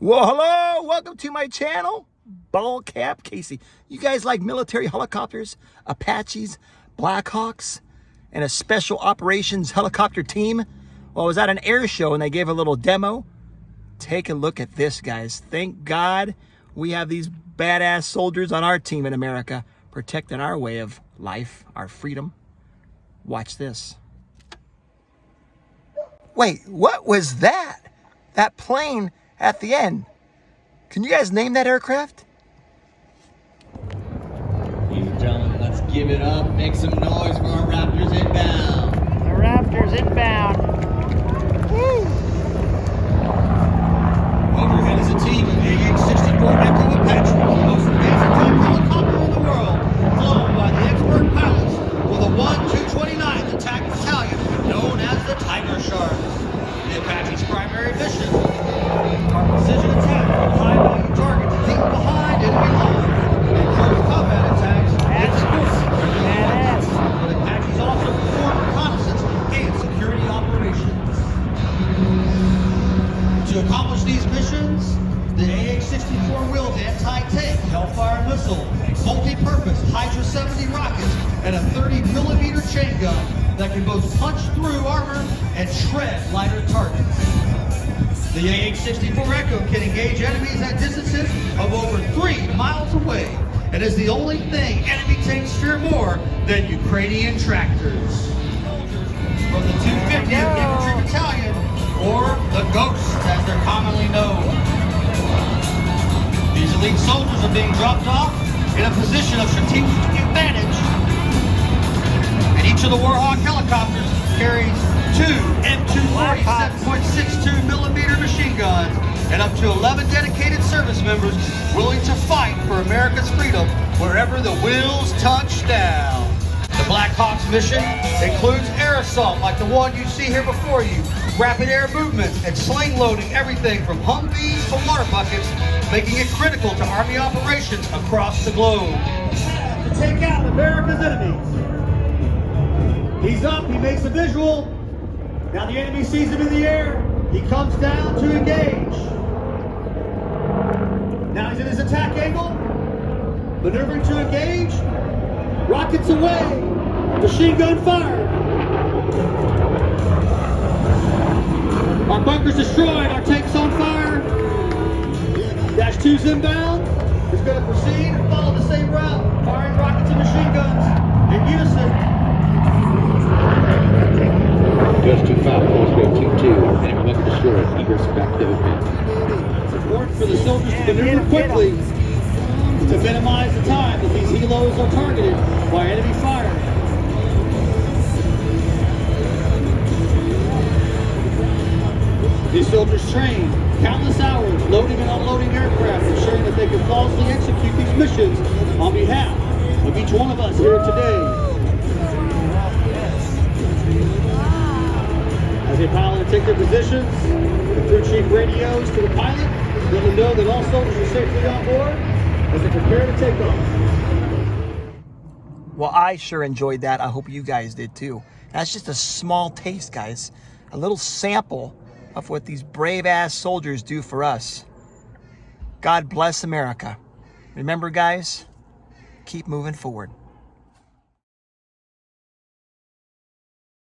Well, hello, welcome to my channel, Ball Cap Casey. You guys like military helicopters, Apaches, Blackhawks, and a special operations helicopter team? Well, I was at an air show and they gave a little demo. Take a look at this, guys. Thank God we have these badass soldiers on our team in America, protecting our way of life, our freedom. Watch this. Wait, what was that? That plane at the end. Can you guys name that aircraft? Ladies and gentlemen, let's give it up. Make some noise for our Raptors inbound. The Raptors inbound. Woo! Overhead is a team of AH-64 Echo Apache, the most amazing type helicopter in the world, flown by the expert pilots for the 1-229th Attack Battalion, known as the Tiger Sharks. The Apache's primary mission are precision attack on high-value targets deep behind enemy lines and close combat attacks. But Apaches also perform reconnaissance and security operations. To accomplish these missions, the AH-64 wields anti-tank Hellfire missile, multi-purpose Hydra 70 rockets, and a 30mm chain gun that can both punch through armor and shred lighter targets. The AH-64 Echo can engage enemies at distances of over 3 miles away and is the only thing enemy tanks fear more than Ukrainian tractors. From the 250th Infantry Battalion, or the Ghosts as they're commonly known. These elite soldiers are being dropped off in a position of strategic advantage. And each of the Warhawk helicopters carries 2 M240 7.62mm machine guns and up to 11 dedicated service members willing to fight for America's freedom wherever the wheels touch down. The Blackhawks mission includes air assault like the one you see here before you, rapid air movements, and sling loading everything from Humvees to water buckets, making it critical to Army operations across the globe. To take out America's enemies. He's up, he makes a visual. Now the enemy sees him in the air. He comes down to engage. Now he's in his attack angle, maneuvering to engage. Rockets away, machine gun fired. Our bunker's destroyed, our tank's on fire. Dash 2's inbound, is going to proceed and follow the same route, firing rockets and machine guns in unison. Just 2-5, let's go 2-2, and bunker destroyed, egress back to open. It's important for the soldiers to maneuver quickly to minimize the time that these helos are targeted by enemy fire. These soldiers train countless hours loading and unloading aircraft, ensuring that they can flawlessly execute these missions on behalf of each one of us here today. As they pilot and take their positions, the crew chief radios to the pilot, let them know that all soldiers are safely on board as they prepare to take off. Well, I sure enjoyed that. I hope you guys did too. That's just a small taste, guys. A little sample of what these brave-ass soldiers do for us. God bless America. Remember, guys, keep moving forward.